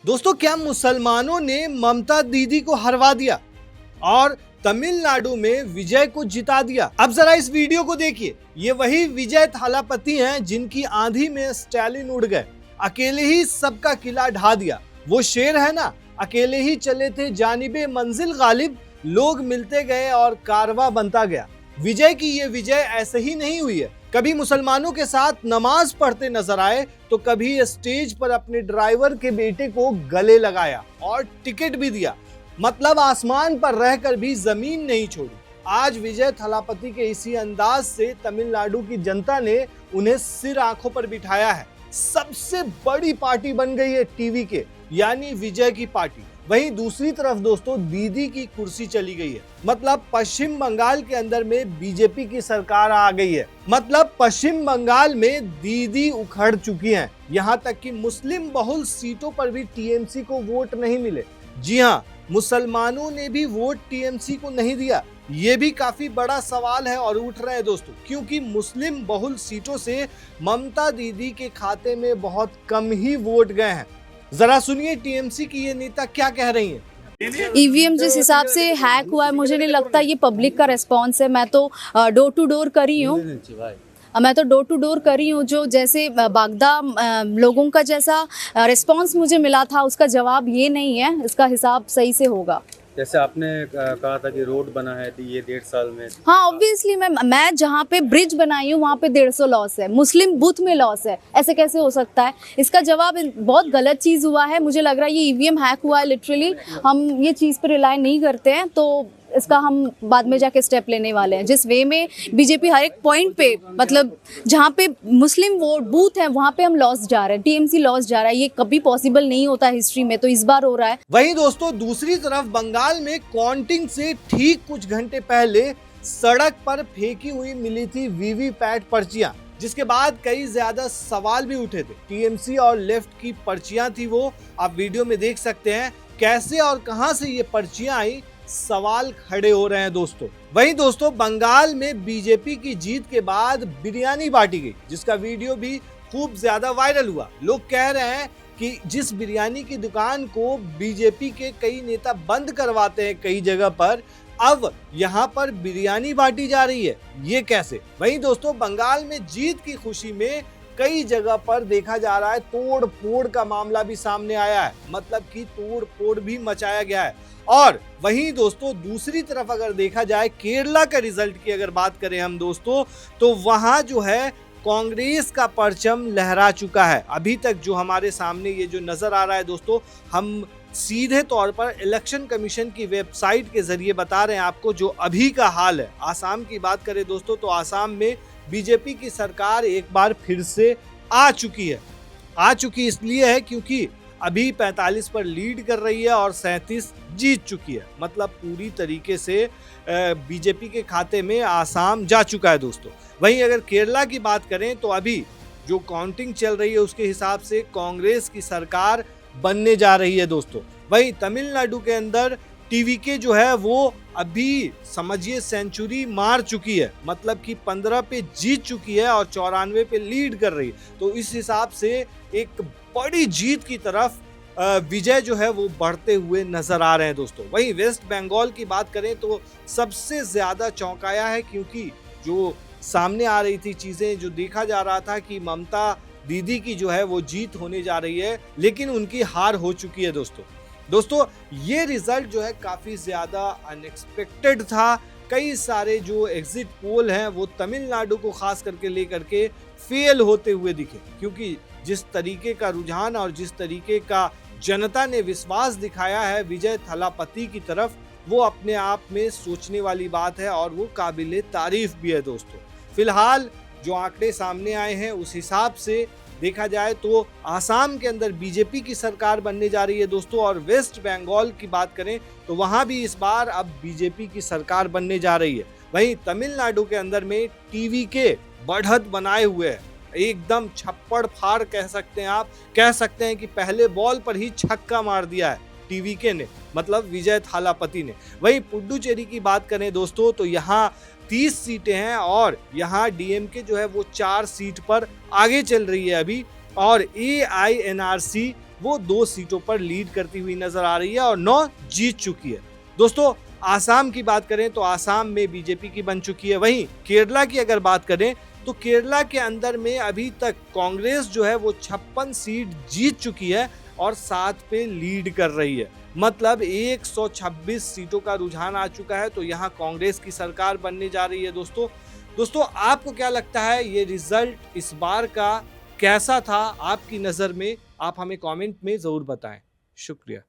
दोस्तों, क्या मुसलमानों ने ममता दीदी को हरवा दिया और तमिलनाडु में विजय को जिता दिया? अब जरा इस वीडियो को देखिए। ये वही विजय थालापति हैं जिनकी आंधी में स्टालिन उड़ गए, अकेले ही सबका किला ढा दिया। वो शेर है ना, अकेले ही चले थे जानिबे मंजिल गालिब, लोग मिलते गए और कारवा बनता गया। विजय की ये विजय ऐसे ही नहीं हुई है। कभी मुसलमानों के साथ नमाज पढ़ते नजर आए तो कभी स्टेज पर अपने ड्राइवर के बेटे को गले लगाया और टिकट भी दिया। मतलब आसमान पर रहकर भी जमीन नहीं छोड़ी। आज विजय थालापति के इसी अंदाज से तमिलनाडु की जनता ने उन्हें सिर आंखों पर बिठाया है। सबसे बड़ी पार्टी बन गई है टीवी के, यानी विजय की पार्टी। वहीं दूसरी तरफ दोस्तों दीदी की कुर्सी चली गई है। मतलब पश्चिम बंगाल के अंदर में बीजेपी की सरकार आ गई है। मतलब पश्चिम बंगाल में दीदी उखड़ चुकी हैं। यहाँ तक कि मुस्लिम बहुल सीटों पर भी टीएमसी को वोट नहीं मिले। जी हाँ, मुसलमानों ने भी वोट टीएमसी को नहीं दिया। ये भी काफी बड़ा सवाल है और उठ रहा है दोस्तों, क्योंकि मुस्लिम बहुल सीटों से ममता दीदी के खाते में बहुत कम ही वोट गए हैं। जरा सुनिए टीएमसी की ये नेता क्या कह रही हैं। ईवीएम जिस हिसाब से हैक हुआ है, मुझे नहीं लगता ये पब्लिक का रिस्पॉन्स है। मैं तो डोर टू डोर करी हूँ। जो जैसे बागदा लोगों का जैसा रिस्पॉन्स मुझे मिला था, उसका जवाब ये नहीं है। इसका हिसाब सही से होगा। जैसे आपने कहा था कि रोड बना है ये 1.5 साल में। हाँ, ऑब्वियसली मैं जहाँ पे ब्रिज बनाई हूँ वहाँ पे 150 लॉस है, मुस्लिम बूथ में लॉस है। ऐसे कैसे हो सकता है? इसका जवाब बहुत गलत चीज़ हुआ है। मुझे लग रहा है ये ईवीएम हैक हुआ है। लिटरली हम ये चीज़ पे रिलाई नहीं करते हैं, तो इसका हम बाद में जाके स्टेप लेने वाले हैं। जिस वे में बीजेपी हर एक पॉइंट पे, मतलब जहाँ पे मुस्लिम वोट बूथ है वहाँ पे हम लॉस जा रहे हैं, टीएमसी लॉस जा रहा है। ये कभी पॉसिबल नहीं होता हिस्ट्री में, तो इस बार हो रहा है। वहीं दोस्तों दूसरी तरफ बंगाल में काउंटिंग से ठीक कुछ घंटे पहले सड़क पर फेंकी हुई मिली थी वीवीपैट पर्चियां, जिसके बाद कई ज्यादा सवाल भी उठे थे। टीएमसी और लेफ्ट की पर्चियां थी वो। आप वीडियो में देख सकते हैं कैसे और कहां से ये पर्चियां आई। सवाल खड़े हो रहे हैं दोस्तों। वहीं दोस्तों बंगाल में बीजेपी की जीत के बाद बिरयानी बांटी गई, जिसका वीडियो भी खूब ज्यादा वायरल हुआ। लोग कह रहे हैं कि जिस बिरयानी की दुकान को बीजेपी के कई नेता बंद करवाते हैं कई जगह पर, अब यहां पर बिरयानी बांटी जा रही है। ये कैसे? वहीं दोस्तों बंगाल में जीत की खुशी में कई जगह पर देखा जा रहा है तोड़ फोड़ का मामला भी सामने आया है। मतलब कि तोड़ फोड़ भी मचाया गया है। और वहीं दोस्तों दूसरी तरफ अगर देखा जाए केरला का रिजल्ट की अगर बात करें हम दोस्तों, तो वहां जो है कांग्रेस का परचम लहरा चुका है। अभी तक जो हमारे सामने ये जो नजर आ रहा है दोस्तों, हम सीधे तौर पर इलेक्शन कमीशन की वेबसाइट के जरिए बता रहे हैं आपको जो अभी का हाल है। आसाम की बात करें दोस्तों, तो आसाम में बीजेपी की सरकार एक बार फिर से आ चुकी इसलिए है क्योंकि अभी 45 पर लीड कर रही है और 37 जीत चुकी है। मतलब पूरी तरीके से बीजेपी के खाते में आसाम जा चुका है दोस्तों। वहीं अगर केरला की बात करें तो अभी जो काउंटिंग चल रही है उसके हिसाब से कांग्रेस की सरकार बनने जा रही है दोस्तों। वहीं तमिलनाडु के अंदर टीवीके जो है वो अभी समझिए सेंचुरी मार चुकी है। मतलब कि 15 पे जीत चुकी है और 94 पे लीड कर रही है। तो इस हिसाब से एक बड़ी जीत की तरफ विजय जो है वो बढ़ते हुए नजर आ रहे हैं दोस्तों। वहीं वेस्ट बंगाल की बात करें तो सबसे ज्यादा चौंकाया है, क्योंकि जो सामने आ रही थी चीजें, जो देखा जा रहा था कि ममता दीदी की जो है वो जीत होने जा रही है, लेकिन उनकी हार हो चुकी है दोस्तों ये रिजल्ट जो है काफी ज्यादा अनएक्सपेक्टेड था। कई सारे जो एग्जिट पोल हैं वो तमिलनाडु को खास करके लेकर के फेल होते हुए दिखे, क्योंकि जिस तरीके का रुझान और जिस तरीके का जनता ने विश्वास दिखाया है विजय थालापति की तरफ, वो अपने आप में सोचने वाली बात है और वो काबिले तारीफ भी है दोस्तों। फिलहाल जो आंकड़े सामने आए हैं उस हिसाब से देखा जाए तो आसाम के अंदर बीजेपी की सरकार बनने जा रही है दोस्तों। और वेस्ट बंगाल की बात करें तो वहां भी इस बार अब बीजेपी की सरकार बनने जा रही है। वहीं तमिलनाडु के अंदर में टीवीके बढ़त बनाए हुए है, एकदम छप्पड़ फाड़ कह सकते हैं आप। कह सकते हैं कि पहले बॉल पर ही छक्का मार दिया है टीवीके ने, मतलब विजय थालापति ने। वहीं पुडुचेरी की बात करें दोस्तों तो यहाँ 30 सीटें हैं और यहाँ डीएमके जो है वो 4 सीट पर आगे चल रही है अभी। और एआईएनआरसी वो 2 सीटों पर लीड करती हुई नजर आ रही है और 9 जीत चुकी है। दोस्तों, आसाम की बात करें तो आसाम में बीजेपी की बन चुकी है। वहीं केरला की अगर बात करें तो केरला के अंदर में अभी तक कांग्रेस जो है वो 56 सीट जीत चुकी है और 7 पे लीड कर रही है। मतलब 126 सीटों का रुझान आ चुका है, तो यहाँ कांग्रेस की सरकार बनने जा रही है। दोस्तों आपको क्या लगता है ये रिजल्ट इस बार का कैसा था आपकी नज़र में? आप हमें कमेंट में ज़रूर बताएं। शुक्रिया।